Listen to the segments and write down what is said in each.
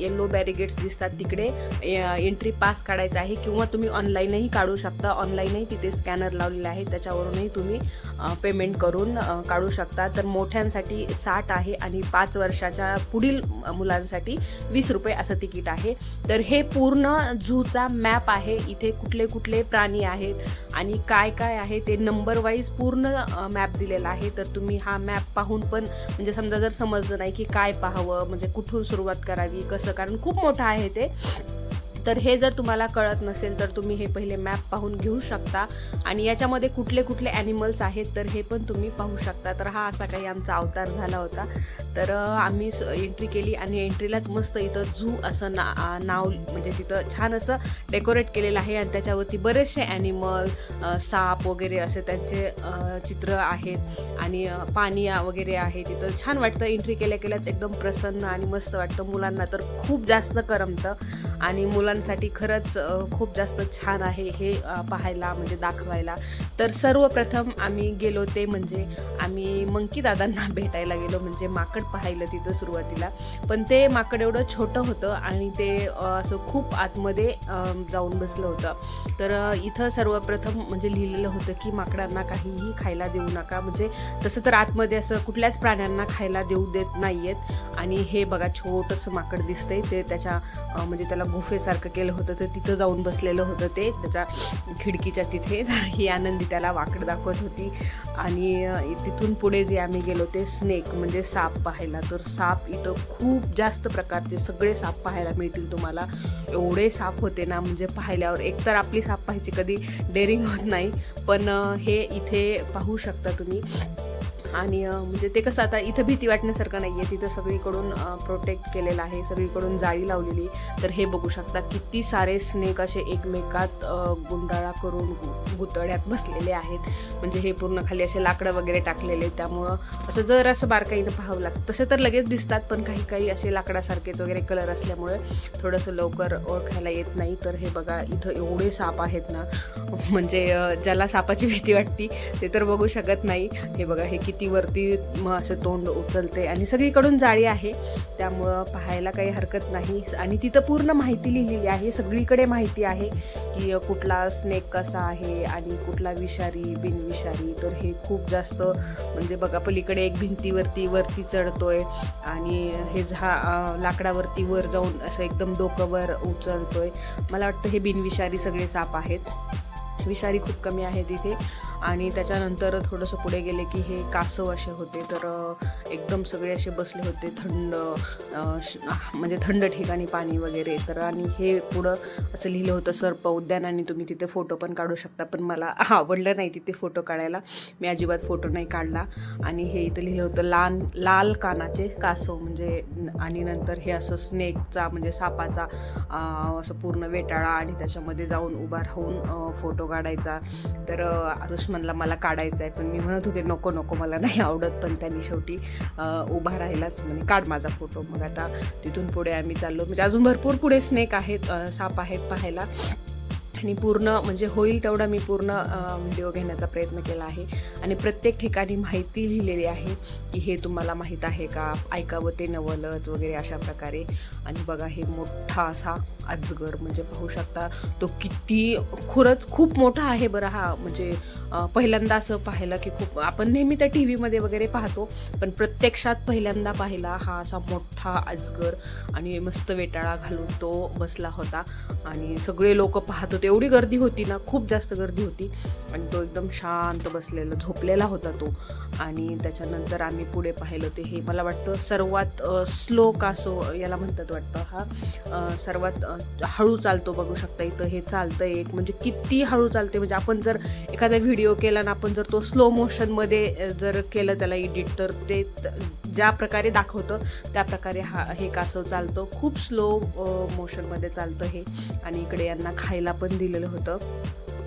Yellow barricades दिसतात तिकडे entry pass काढायचा आहे, किंवा तुम्ही ऑनलाईनही काढू शकता. ऑनलाईनही तिथे स्कॅनर लावलेला आहे, त्याच्यावरूनही तुम्ही पेमेंट करून काढू शकता. तर मोठ्यांसाठी 60 आहे आणि 5 वर्षाच्या पुढील मुलांसाठी 20 रुपये असं तिकीट आहे. तर हे पूर्ण झूचा मॅप आहे. इथे कुठले कुठले प्राणी आहेत आणि काय काय आहे ते नंबर वाईज पूर्ण मॅप दिलेला आहे. तर तुम्ही हा मॅप पाहून पण म्हणजे समजा जर समजलं नाही की काय पाहावं, म्हणजे कुठून सुरुवात करावी, कसं, कारण खूप मोठं आहे ते. तर हे जर तुम्हाला कळत नसेल तर तुम्ही हे पहिले मॅप पाहून घेऊ शकता. आणि याच्यामध्ये कुठले कुठले ॲनिमल्स आहेत तर हे पण तुम्ही पाहू शकता. तर हा असा काही आमचा अवतार झाला होता. तर आम्ही एंट्री केली आणि एंट्रीलाच मस्त इथं झू असं नाव म्हणजे तिथं छान असं डेकोरेट केलेलं आहे आणि त्याच्यावरती बरेचसे ॲनिमल, साप वगैरे असे त्यांचे चित्र आहेत आणि पाणी वगैरे आहे. तिथं छान वाटतं. एंट्री केल्याच एकदम प्रसन्न आणि मस्त वाटतं. मुलांना तर खूप जास्त करमतं आणि मुलांसाठी खरंच खूप जास्त छान आहे हे पाहायला, म्हणजे दाखवायला. तर सर्वप्रथम आम्ही गेलो ते म्हणजे आम्ही मंकी दादांना भेटायला गेलो, म्हणजे माकड पाहिलं तिथं सुरुवातीला. पण ते माकड एवढं छोटं होतं आणि ते असं खूप आतमध्ये जाऊन बसलं होतं. तर इथं सर्वप्रथम म्हणजे लिहिलेलं होतं की माकडांना काहीही खायला देऊ नका. म्हणजे तसं तर आतमध्ये असं कुठल्याच प्राण्यांना खायला देऊ देत नाही आहेत. आणि हे बघा छोटंसं माकड दिसतंय, ते त्याच्या म्हणजे त्याला गुफेसारखं केलं होतं, तर तिथं जाऊन बसलेलं होतं ते त्याच्या खिडकीच्या तिथे. तर ही आनंदी त्याला वाकड दाखवत होती. आणि तिथून पुढे जे आम्ही गेलो ते स्नेक म्हणजे साप पाहायला. तर साप इथं खूप जास्त प्रकारचे सगळे साप पाहायला मिळतील तुम्हाला. एवढे साप होते ना, म्हणजे पाहिल्यावर एकतर आपली साप पाहायची कधी डेअरिंग होत नाही, पण हे इथे पाहू शकता तुम्ही. आणि म्हणजे ते कसं आता इथं भीती वाटण्यासारखं नाही आहे, तिथं सगळीकडून प्रोटेक्ट केलेलं आहे, सगळीकडून जाळी लावलेली. तर हे बघू शकता किती सारे स्नेक असे एकमेकात गुंडाळा करून गुतळ्यात बसलेले आहेत. म्हणजे हे पूर्ण खाली असे लाकडं वगैरे टाकलेले, त्यामुळं असं जर असं बारकाईनं पाहावं लागतं. तसे तर लगेच दिसतात, पण काही काही असे लाकडासारखेच वगैरे कलर असल्यामुळे थोडंसं लवकर ओळखायला येत नाही. तर हे बघा इथं एवढे साप आहेत ना, म्हणजे ज्याला सापाची भीती वाटते ते तर बघू शकत नाही. हे बघा हे किती वरती असं तोंड उचलते आणि सगळीकडून जाळी आहे, त्यामुळं पाहायला काही हरकत नाही. आणि तिथं पूर्ण माहिती लिहिलेली आहे, सगळीकडे माहिती आहे की कुठला स्नेक कसा आहे आणि कुठला विषारी बिनविषारी. तर हे खूप जास्त म्हणजे बघा पलीकडे एक भिंतीवरती चढतोय आणि हे लाकडावरती वर जाऊन असं एकदम डोकं वर उचलतोय. मला वाटतं हे बिनविषारी सगळे साप आहेत, विषारी खूप कमी आहे तिथे. आणि त्याच्यानंतर थोडंसं पुढे गेले की हे कासव असे होते. तर एकदम सगळे असे बसले होते थंड, म्हणजे थंड ठिकाणी पाणी वगैरे. तर आणि हे पुढं असं लिहिलं होतं सर्प उद्यान, आणि तुम्ही तिथे फोटो पण काढू शकता. पण मला आवडलं नाही तिथे फोटो काढायला, मी अजिबात फोटो नाही काढला. आणि हे इथं लिहिलं होतं लाल कानाचे कासव म्हणजे. आणि नंतर हे असं स्नेकचा म्हणजे सापाचा असं पूर्ण वेटाळा आणि त्याच्यामध्ये जाऊन उभा राहून फोटो काढायचा. तर आरुष म्हणला मला काढायचा आहे, पण मी म्हणत होते नको मला नाही आवडत. पण त्यांनी शेवटी उभा राहिलाच, म्हणजे काढ माझा फोटो. मग आता तिथून पुढे आम्ही चाललो, म्हणजे अजून भरपूर पुढे स्नेक आहेत, साप आहेत पाहायला. आणि पूर्ण म्हणजे होईल तेवढा मी पूर्ण व्हिडिओ घेण्याचा प्रयत्न केला आहे. आणि प्रत्येक ठिकाणी माहिती लिहिलेली आहे की हे तुम्हाला माहीत आहे का, ऐकावं ते नवलच वगैरे अशा प्रकारे. आणि बघा हे मोठा असा अजगर, म्हणजे पाहू शकता तो किती खरंच खूप मोठा आहे बरं हा. म्हणजे पहिल्यांदा असं पाहिलं की खूप, आपण नेहमी त्या टी व्हीमध्ये वगैरे पाहतो, पण प्रत्यक्षात पहिल्यांदा पाहिला हा असा मोठा अजगर. आणि मस्त वेटाळा घालून तो बसला होता आणि सगळे लोक पाहत होते. एवढी गर्दी होती ना, खूप जास्त गर्दी होती. आणि तो एकदम शांत बसलेला झोपलेला होता तो. आणि त्याच्यानंतर आम्ही पुढे पाहिलं ते हे मला वाटतं सर्वात स्लो कासव याला म्हणतात वाटतं. हा सर्वात हळू चालतो, बघू शकता इथं हे चालतं एक, म्हणजे किती हळू चालते. म्हणजे आपण जर एखादा व्हिडिओ केला ना, आपण जर तो स्लो मोशनमध्ये जर केलं त्याला एडिट, तर ते ज्या प्रकारे दाखवतं त्या प्रकारे हे कासव चालतं. खूप स्लो मोशनमध्ये चालतं हे. आणि इकडे यांना खायला पण दिलेलं होतं.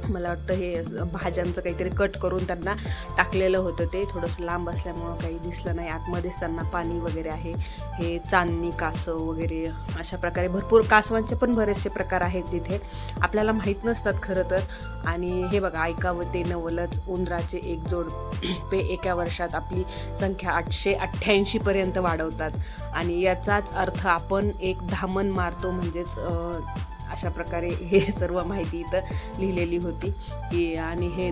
मला वाटतं हे भाज्यांचं काहीतरी कट करून त्यांना टाकलेलं होतं. ते थोडंसं लांब असल्यामुळं काही दिसलं नाही. आतमध्येच त्यांना पाणी वगैरे आहे. हे चांदणी कासव वगैरे अशा प्रकारे भरपूर कासवांचे पण बरेचसे प्रकार आहेत तिथे, आपल्याला माहीत नसतात खरं तर. आणि हे बघा, ऐकावं ते नवलच, उंदराचे एक जोड ते एका वर्षात आपली संख्या 888 पर्यंत वाढवतात. आणि याचाच अर्थ आपण एक धामण मारतो, म्हणजेच अशा प्रकारे हे सर्व माहिती इथं लिहिलेली होती की. आणि हे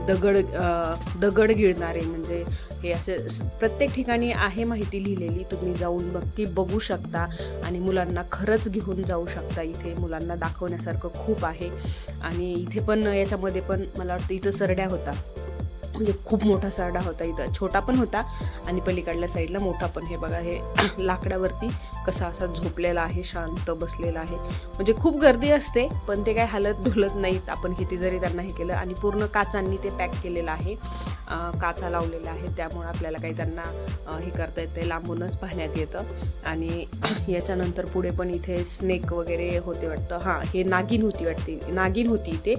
दगड गिळणारे, म्हणजे हे असे प्रत्येक ठिकाणी आहे माहिती लिहिलेली. तुम्ही जाऊन नक्की बघू शकता आणि मुलांना खरंच घेऊन जाऊ शकता. इथे मुलांना दाखवण्यासारखं खूप आहे. आणि इथे पण याच्यामध्ये पण मला वाटतं इथं सरड्या होता, म्हणजे खूप मोठा सरडा होता. इथं छोटा पण होता आणि पलीकडल्या साईडला मोठा पण. हे बघा, हे लाकडावरती कसा असा झोपलेला आहे, शांत बसलेला आहे. म्हणजे खूप गर्दी असते पण ते काय हालत डुलत नाहीत, आपण किती जरी त्यांना हे केलं. आणि पूर्ण काचांनी ते पॅक केलेलं आहे, काचा लावलेला आहे, त्यामुळे आपल्याला काही त्यांना हे करता येते, लांबूनच पाहण्यात येतं. आणि याच्यानंतर पुढे पण इथे स्नेक वगैरे होते वाटतं. हां, हे नागिन होती वाटते, नागिन होती इथे.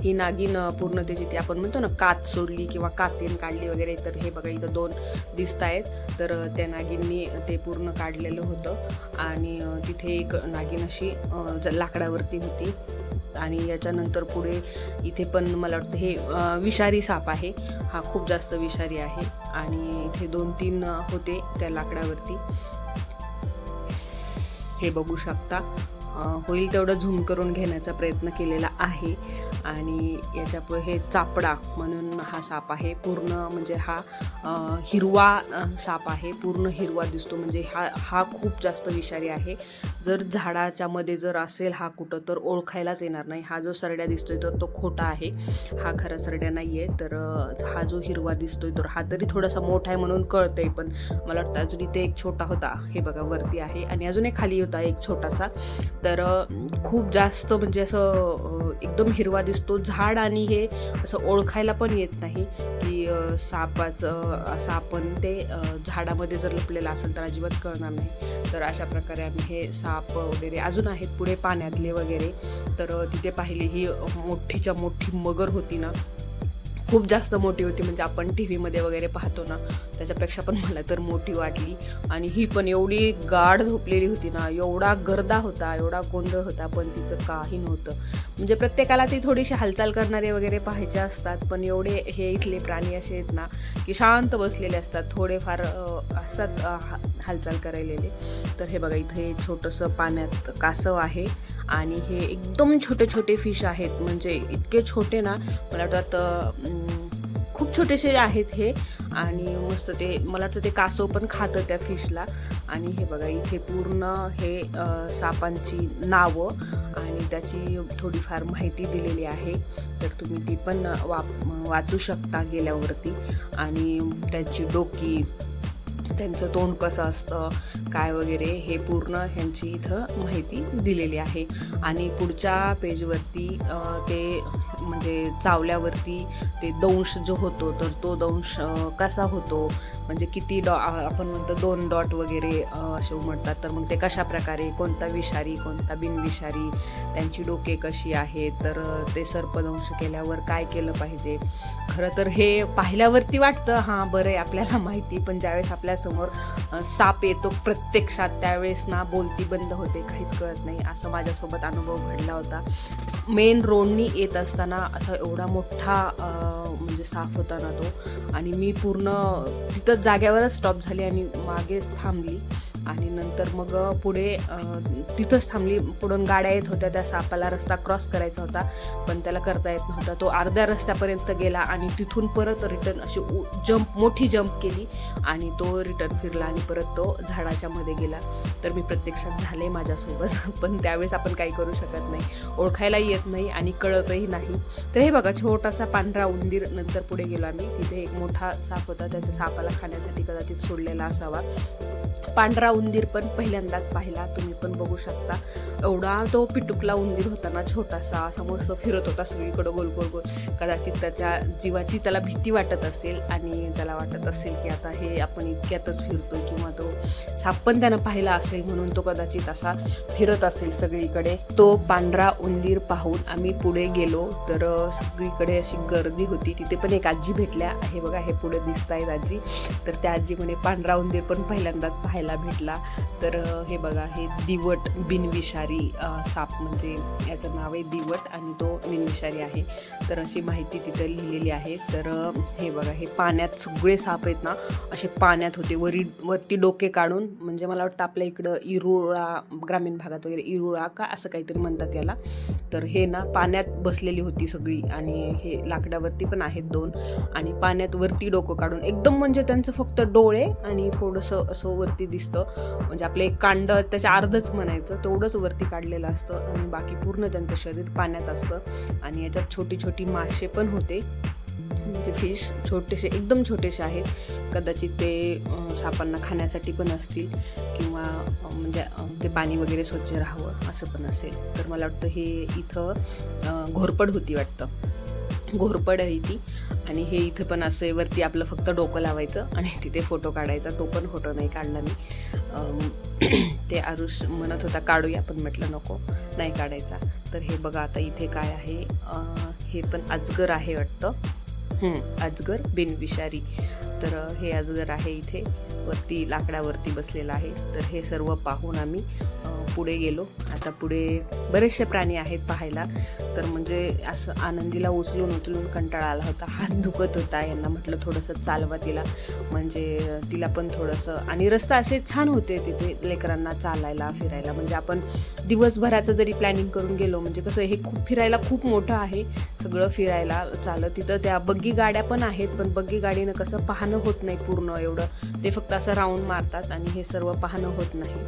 ही नागिन पूर्ण त्याची ती आपण म्हणतो ना कात सोडली किंवा कातीन काढली वगैरे, तर हे बघा इथं 2 दिसत आहेत. तर त्या नागिननी ते पूर्ण काढलेलं होतं. आणि तिथे एक नागिन अशी लाकडावरती होती. आणि याच्यानंतर पुढे इथे पण मला वाटतं हे विषारी साप आहे, हा खूप जास्त विषारी आहे. आणि इथे 2-3 होते त्या लाकडावरती, हे बघू शकता. होईल तेवढं झूम करून घेण्याचा प्रयत्न केलेला आहे. आणि याच्यापुढे हे चापडा म्हणून हा साप आहे. पूर्ण म्हणजे हा हिरवा साप आहे, पूर्ण हिरवा दिसतो. म्हणजे हा खूप जास्त विषारी आहे. जर झाडाच्या मध्ये जर असेल हा कुठं, तर ओळखायलाच येणार नाही. हा जो सरड्या दिसतोय तर तो खोटा आहे, हा खरा सरड्या नाही आहे. तर हा जो हिरवा दिसतोय तर हा तरी थोडासा मोठा आहे म्हणून कळतंय, पण मला वाटतं अजून इथे एक छोटा होता, हे बघा वरती आहे. आणि अजून एक खाली होता एक छोटासा. तर खूप जास्त म्हणजे असं एकदम हिरवा दिसतो झाड. आणि हे असं ओळखायला पण येत नाही की सापाचं, असं आपण ते झाडामध्ये जर लपलेलं असेल तर अजिबात कळणार नाही. तर अशा प्रकारे आम्ही हे साप वगैरे अजून आहेत पुढे पाण्यातले वगैरे. तर तिथे पाहिली ही मोठीच्या मोठी मगर होती ना, खूप जास्त मोठी होती. म्हणजे आपण टी व्हीमध्ये वगैरे पाहतो ना, त्याच्यापेक्षा पण मला तर मोठी वाटली. आणि ही पण एवढी गाढ झोपलेली होती ना, एवढा गर्दा होता, एवढा गोंधळ होता, पण तिचं काही नव्हतं. म्हणजे प्रत्येकाला ती थोडीशी हालचाल करणारे वगैरे पाहायचे असतात, पण एवढे हे इथले प्राणी असे आहेत ना की शांत बसलेले असतात, थोडेफार असतात हालचाल करायलेले. तर हे बघा, इथे छोटंसं पाण्यात कासव आहे. आणि हे एकदम छोटे छोटे फिश आहेत, म्हणजे इतके छोटे ना, मला वाटतं खूप छोटेसे आहेत हे. आणि मस्त ते, मला वाटतं ते कासव पण खातं त्या फिशला. आणि हे बघा, इथे पूर्ण हे सापांची नावं आणि त्याची थोडीफार माहिती दिलेली आहे, तर तुम्ही ती पण वाचू शकता गेल्यावरती. आणि त्यांची डोकी, त्यांचं तोंड कसं असतं, काय वगैरे, हे पूर्ण ह्यांची इथं माहिती दिलेली आहे. आणि पुढच्या पेजवरती ते म्हणजे चावल्यावरती ते दंश जो होतो, तर तो दंश कसा होतो, म्हणजे किती आपण म्हणतो 2 डॉट वगैरे असे उमटतात. तर मग ते कशा प्रकारे, कोणता विषारी कोणता बिनविषारी, त्यांची डोके कशी आहेत, तर ते सर्पदंश केल्यावर काय केलं पाहिजे. खरं तर हे पाहिल्यावरती वाटतं हां बरं आहे आपल्याला माहिती, पण ज्यावेळेस आपल्यासमोर साप येतो प्रत्यक्षात, त्यावेळेस ना बोलती बंद होते, काहीच कळत नाही. असं माझ्यासोबत अनुभव घडला होता. मेन रोडनी येत असताना असा एवढा मोठा म्हणजे साप होता ना तो. आणि मी पूर्ण तिथंच जाग्यावरच स्टॉप झाली आणि मागेच थांबली. आणि नंतर मग पुढे तिथंच थांबली. पुढून गाड्या येत होत्या, त्या सापाला रस्ता क्रॉस करायचा होता पण त्याला करता येत नव्हता. तो अर्ध्या रस्त्यापर्यंत गेला आणि तिथून परत रिटर्न अशी मोठी जंप केली आणि तो रिटर्न फिरला आणि परत तो झाडाच्या मध्ये गेला. तर मी प्रत्यक्षात झाले माझ्यासोबत, पण त्यावेळेस आपण काही करू शकत नाही, ओळखायलाही येत नाही आणि कळतही नाही. तर हे बघा, छोटासा पांढरा उंदीर. नंतर पुढे गेलो आम्ही, तिथे एक मोठा साप होता, त्या सापाला खाण्यासाठी कदाचित सोडलेला असावा. पांढरा उंदीर पण पहिल्यांदाच पाहिला, तुम्ही पण बघू शकता. एवढा तो पिटुकला उंदीर होता ना, छोटासा, असा मस्त फिरत होता सगळीकडं गोल गोल गोल. कदाचित त्याच्या जीवाची त्याला भीती वाटत असेल आणि त्याला वाटत असेल की आता हे आपण इतक्यातच फिरतोय, किंवा तो साप पण त्यानं पाहिला असेल म्हणून तो कदाचित असा फिरत असेल सगळीकडे. तो पांढरा उंदीर पाहून आम्ही पुढे गेलो तर सगळीकडे अशी गर्दी होती. तिथे पण एक आजी भेटल्या आहे बघा, हे पुढे दिसत आहेत आजी. तर त्या आजी म्हणे पांढरा उंदीर पण पहिल्यांदाच पाहायला भेटला. तर हे बघा, हे दिवट बिनविषारी साप, म्हणजे याचं नाव आहे दिवट आणि तो बिनविषारी आहे. तर अशी माहिती तिथं लिहिलेली आहे. तर हे बघा, हे पाण्यात सगळे साप आहेत ना, असे पाण्यात होते, वरती डोके काढून. म्हणजे मला वाटतं आपल्या इकडं इरुळा, ग्रामीण भागात वगैरे इरुळा का असं काहीतरी म्हणतात याला. तर हे ना पाण्यात बसलेली होती सगळी, आणि हे लाकडावरती पण आहेत 2, आणि पाण्यात वरती डोकं काढून एकदम, म्हणजे त्यांचं फक्त डोळे आणि थोडंसं असं वरती दिसतं, म्हणजे आपलं एक कांड त्याच्या अर्धच म्हणायचं तेवढंच वरती काढलेलं असतं, आणि बाकी पूर्ण त्यांचं शरीर पाण्यात असतं. आणि याच्यात छोटी छोटी मासे पण होते, म्हणजे फिश छोटेसे, एकदम छोटेसे आहेत. कदाचित ते सापांना खाण्यासाठी पण असतील, किंवा म्हणजे ते पाणी वगैरे स्वच्छ राहावं असं पण असेल. तर मला वाटतं हे इथं घोरपड होती वाटतं, घोरपड आहे ती. आणि हे इथं पण असं वरती आपलं फक्त डोकं लावायचं आणि तिथे फोटो काढायचा. तो पण फोटो नाही काढला मी. ते आरुष म्हणत होता काढूया, पण म्हटलं नको, नाही काढायचा. तर हे बघा, आता इथे काय आहे, हे पण अजगर आहे वाटतं, अजगर बिनविषारी. तर हे अजगर आहे इथे वरती लाकडावरती बसलेलं आहे. तर हे सर्व पाहून आम्ही पुढे गेलो. आता पुढे बरेचसे प्राणी आहेत पाहायला. तर म्हणजे असं आनंदीला उचलून कंटाळा आला होता, हात दुखत होता. यांना म्हटलं थोडंसं चालवा तिला, म्हणजे तिला पण थोडंसं. आणि रस्ता असे छान होते तिथे लेकरांना चालायला फिरायला. म्हणजे आपण दिवसभराचं जरी प्लॅनिंग करून गेलो, म्हणजे कसं हे खूप फिरायला खूप मोठं आहे सगळं, फिरायला चालत. तिथं त्या बग्गी गाड्या पण आहेत, पण बग्गी गाडीनं कसं पाहणं होत नाही पूर्ण एवढं, ते फक्त असं राऊंड मारतात आणि हे सर्व पाहणं होत नाही.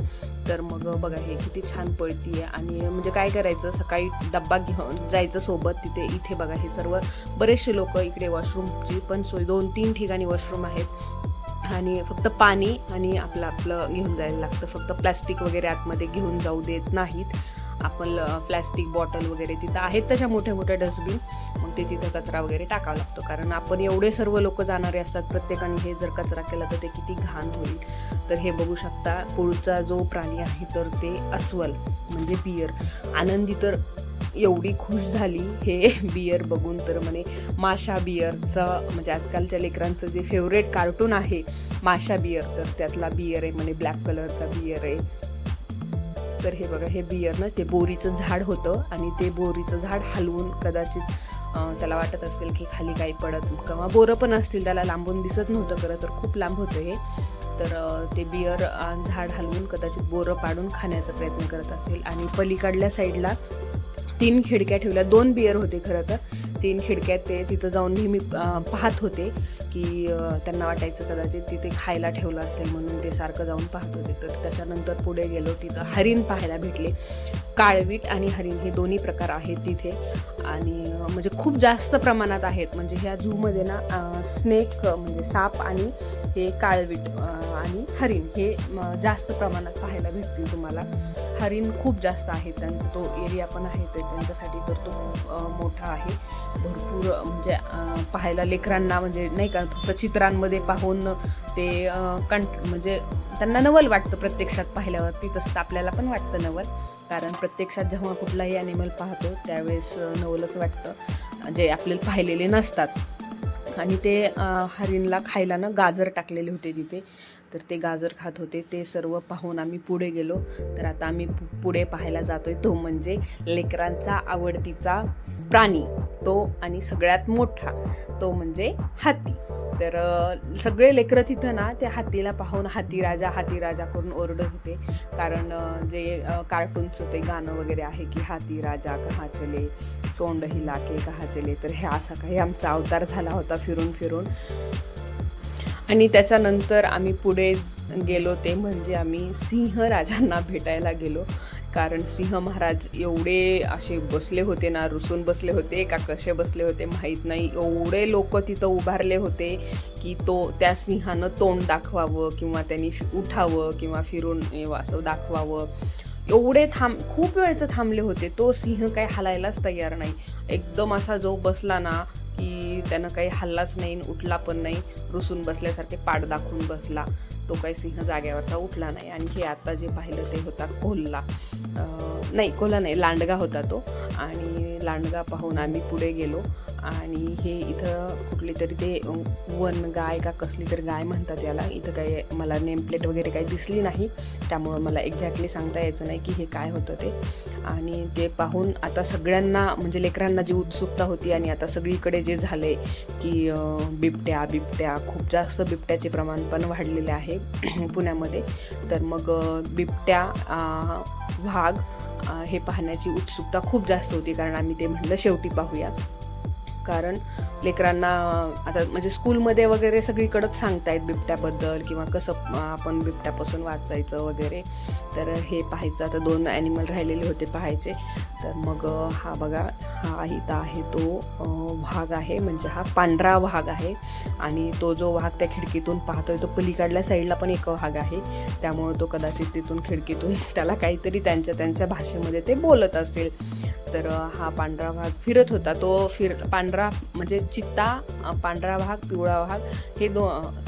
तर मग बघा, हे किती छान पळती आहे. आणि म्हणजे काय करायचं, सकाळी डब्बा घेऊन जायचं सोबत तिथे. इथे बघा, हे सर्व बरेचसे लोक, इकडे वॉशरूमची पण सोय, 2-3 ठिकाणी वॉशरूम आहेत. आणि फक्त पाणी आणि आपलं घेऊन जायला लागतं. फक्त प्लॅस्टिक वगैरे आतमध्ये घेऊन जाऊ देत नाहीत. आपण प्लॅस्टिक बॉटल वगैरे तिथं आहेत तशा मोठ्या मोठ्या डस्टबिन, मग ते तिथं कचरा वगैरे टाकावा लागतो. कारण आपण एवढे सर्व लोक जाणारे असतात, प्रत्येकाने हे जर कचरा केला तर ते किती घाण होईल. तर हे बघू शकता, पुढचा जो प्राणी आहे तर ते अस्वल, म्हणजे बियर. आनंदी तर एवढी खुश झाली हे बियर बघून, तर म्हणे माशा बियरचं, म्हणजे आजकालच्या लेकरांचं जे फेवरेट कार्टून आहे माशा बियर, तर त्यातला बियर आहे म्हणे, ब्लॅक कलरचा बियर आहे. तर हे बघा, हे बियर ना, ते बोरीचं झाड होतं आणि ते बोरीचं झाड हलवून, कदाचित त्याला वाटत असेल की खाली काही पडत, किंवा बोरं पण असतील, त्याला लांबून दिसत नव्हतं खरं तर, खूप लांब होतं हे. तर ते बियर झाड हलवून कदाचित बोरं पाडून खाण्याचा प्रयत्न करत असेल. आणि पलीकडल्या साईडला 3 खिडक्या ठेवल्या, 2 बियर होते खरं तर. 3 खिडक्यात ते तिथं जाऊन नेहमी पाहत होते, की त्यांना वाटायचं कदाचित तिथे खायला ठेवलं असेल म्हणून ते सारखं जाऊन पाहत होते. तर त्याच्यानंतर पुढे गेलो, तिथं हरिण पाहायला भेटले. काळवीट आणि हरिण हे दोन्ही प्रकार आहेत तिथे, आणि म्हणजे खूप जास्त प्रमाणात आहेत. म्हणजे ह्या झूमध्ये ना स्नेक, म्हणजे साप, आणि हे काळवीट आणि हरिण हे जास्त प्रमाणात पाहायला भेटतील तुम्हाला. हरिण खूप जास्त आहेत, त्यांचा तो एरिया पण आहे तर त्यांच्यासाठी तर तो खूप मोठा आहे. भरपूर म्हणजे पाहायला लेकरांना, म्हणजे नाही का, फक्त चित्रांमध्ये पाहून ते म्हणजे त्यांना नवल वाटतं प्रत्यक्षात पाहिल्यावरती. तसं आपल्याला पण वाटतं नवल, कारण प्रत्यक्षात जेव्हा कुठलाही ॲनिमल पाहतो त्यावेळेस नवलच वाटतं, जे आपल्याला पाहिलेले नसतात. आणि ते हरिणला खायला ना गाजर टाकलेले होते तिथे, तर ते गाजर खात होते. ते सर्व पाहून आम्ही पुढे गेलो. तर आता आम्ही पुढे पाहायला जातोय, तो म्हणजे लेकरांचा आवडतीचा प्राणी, तो आणि सगळ्यात मोठा, तो म्हणजे हाती. तर सगळे लेकरं तिथं ना त्या हातीला पाहून हाती राजा करून ओरडत होते. कारण जे कार्टूनचं ते गाणं वगैरे आहे की हाती राजा कहाँ चले, सोंड हिला के कहाँ चले, तर हे असा काही आमचा अवतार झाला होता फिरून. आणि त्याच्यानंतर आम्ही पुढे गेलो, ते म्हणजे आम्ही सिंहराजांना भेटायला गेलो. कारण सिंह महाराज एवढे असे बसले होते ना, रुसून बसले होते का कसे बसले होते माहीत नाही, एवढे लोक तिथं उभारले होते की त्या सिंहानं तोंड दाखवावं, किंवा त्यांनी उठावं, किंवा फिरून असं दाखवावं. एवढे खूप वेळचं थांबले होते. तो सिंह काही हलायलाच तयार नाही. एकदम असा जो बसला ना की त्यानं काही हल्लाच नाही, उठला पण नाही, रुसून बसल्यासारखे पाठ दाखवून बसला. तो काही सिंह जाग्यावरचा उठला नाही. आणि हे आता जे पाहिलं ते होता कोल्हा नाही, लांडगा होता तो. आणि लांडगा पाहून आम्ही पुढे गेलो. आणि हे इथं कुठली तरी ते वन गाय का कसली तरी गाय म्हणतात याला. इथं काही मला नेमप्लेट वगैरे काही दिसली नाही, त्यामुळं मला एक्झॅक्टली सांगता यायचं नाही की हे काय होतं ते. आणि ते पाहून आता सगळ्यांना म्हणजे लेकरांना जी उत्सुकता होती, आणि आता सगळीकडे जे झाले की बिबट्या खूप जास्त बिबट्याचे प्रमाण पण वाढलेले आहे पुण्यामध्ये. तर मग बिबट्या, वाघ हे पाहण्याची उत्सुकता खूप जास्त होती, कारण आम्ही ते म्हटलं शेवटी पाहूया. कारण लेकरांना आता म्हणजे स्कूलमध्ये वगैरे सगळीकडंच सांगतायत बिबट्याबद्दल, किंवा कसं आपण बिबट्यापासून वाचायचं वगैरे. तर हे पाहायचं. आता 2 ॲनिमल राहिलेले होते पाहायचे. तर मग हा बघा, हा इथं आहे तो वाघ आहे, म्हणजे हा पांढरा वाघ आहे. आणि तो जो वाघ त्या खिडकीतून पाहतोय तो पलीकडल्या साईडला पण एक वाघ आहे. त्यामुळं तो कदाचित तिथून खिडकीतून त्याला काहीतरी त्यांच्या भाषेमध्ये ते बोलत असेल. तर हा पांढरा वाघ फिरत होता. तो पांढरा म्हणजे चित्ता, पांढरा वाघ, पिवळा वाघ हे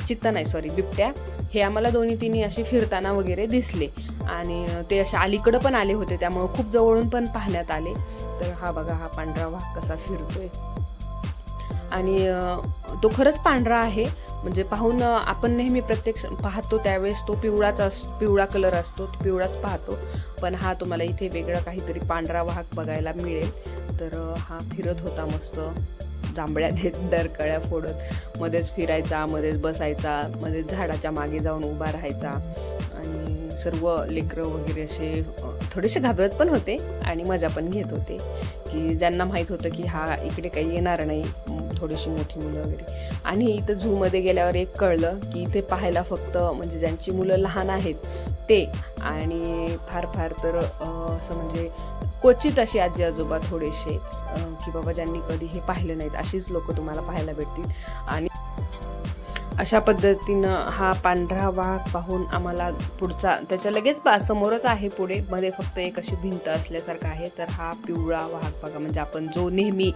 चित्ता नाही सॉरी बिबट्या हे आम्हाला तिन्ही असे फिरताना वगैरे दिसले. आणि ते अशा अलीकडं पण आले होते, त्यामुळे खूप जवळून पण पाहण्यात आले. तर हा बघा, हा पांढरा वाघ कसा फिरतोय. आणि तो खरंच पांढरा आहे. म्हणजे पाहून आपण नेहमी प्रत्यक्ष पाहतो त्यावेळेस तो पिवळा कलर असतो, तो पिवळाच पाहतो. पण हा तुम्हाला इथे वेगळा काहीतरी पांढरा वाघ बघायला मिळेल. तर हा फिरत होता मस्त, जांभळ्या देत डरकळ्या फोडत, मध्येच फिरायचा, मध्येच बसायचा, मध्येच झाडाच्या मागे जाऊन उभा राहायचा. आणि सर्व लेकरं वगैरे असे थोडेसे घाबरत पण होते आणि मजा पण घेत होते, की ज्यांना माहीत होतं की हा इकडे काही येणार नाही, थोडीशी मोठी मुलं वगैरे. आणि इथं झूमध्ये गेल्यावर एक कळलं की इथे पाहायला फक्त म्हणजे ज्यांची मुलं लहान आहेत ते, आणि फार तर असं म्हणजे क्वचित अशी आजी आजोबा थोडेसेच, की बाबा ज्यांनी कधी हे पाहिलं नाहीत अशीच लोक तुम्हाला पाहायला भेटतील. आणि अशा पद्धतीनं हा पांढरा वाघ पाहून आम्हाला पुढचा त्याच्या लगेच समोरच आहे, पुढे मध्ये फक्त एक अशी भिंत असल्यासारखं आहे. तर हा पिवळा वाघ बघा, म्हणजे आपण जो नेहमी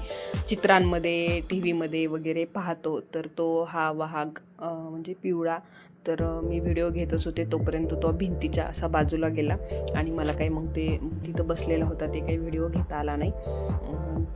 चित्रांमध्ये TV मध्ये वगैरे पाहतो, तर तो हा वाघ म्हणजे पिवळा. तर मी व्हिडिओ घेतच होते तोपर्यंत तो भिंतीच्या असा बाजूला गेला, आणि मला काही मग ते तिथं बसलेला होता ते काही व्हिडिओ घेता आला नाही.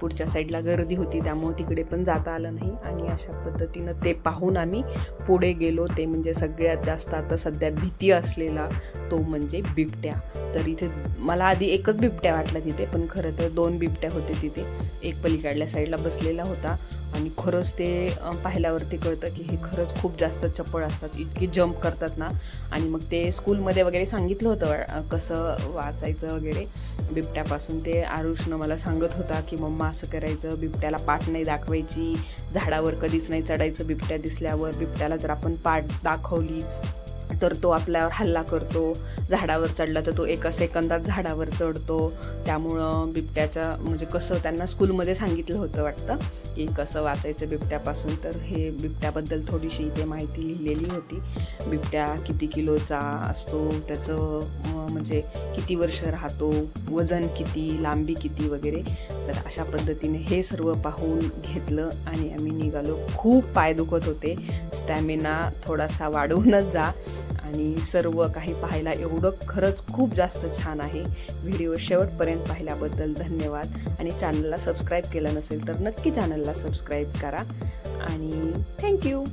पुढच्या साईडला गर्दी होती त्यामुळे तिकडे पण जाता आलं नाही. आणि अशा पद्धतीनं ते पाहून आम्ही पुढे गेलो. ते म्हणजे सगळ्यात जास्त आता सध्या भीती असलेला तो म्हणजे बिबट्या. तर इथे मला आधी एकच बिबट्या वाटला तिथे, पण खरं तर 2 बिबट्या होते तिथे. एक पलीकडल्या साईडला बसलेला होता, आणि खरंच ते पाहिल्यावरती कळतं की हे खरंच खूप जास्त चपळ असतात, इतकी जंप करतात ना. आणि मग ते स्कूलमध्ये वगैरे सांगितलं होतं कसं वाचायचं वगैरे बिबट्यापासून. ते आरुषनं मला सांगत होता की मम्मा असं करायचं, बिबट्याला पाठ नाही दाखवायची, झाडावर कधीच नाही चढायचं बिबट्या दिसल्यावर. बिबट्याला जर आपण पाठ दाखवली तर तो आपल्यावर हल्ला करतो, झाडावर चढला तर तो एका सेकंदात झाडावर चढतो. त्यामुळं बिबट्याच्या म्हणजे कसं त्यांना स्कूलमध्ये सांगितलं होतं वाटतं की कसं वाचायचं बिबट्यापासून. तर हे बिबट्याबद्दल थोडीशी इथे माहिती लिहिलेली होती. बिबट्या किती किलोचा असतो, त्याचं म्हणजे किती वर्ष राहतो, वजन किती, लांबी किती वगैरे. तर अशा पद्धतीने हे सर्व पाहून घेतलं आणि आम्ही निघालो. खूप पाय दुखत होते, स्टॅमिना थोडासा वाढवूनच जा. आणि सर्व काही पाहायला एवढं खरंच खूप जास्त छान आहे. व्हिडिओ शेवटपर्यंत पाहिल्याबद्दल धन्यवाद. आणि चॅनलला सबस्क्राईब केलं नसेल तर नक्की चॅनलला सबस्क्राईब करा. आणि थँक्यू.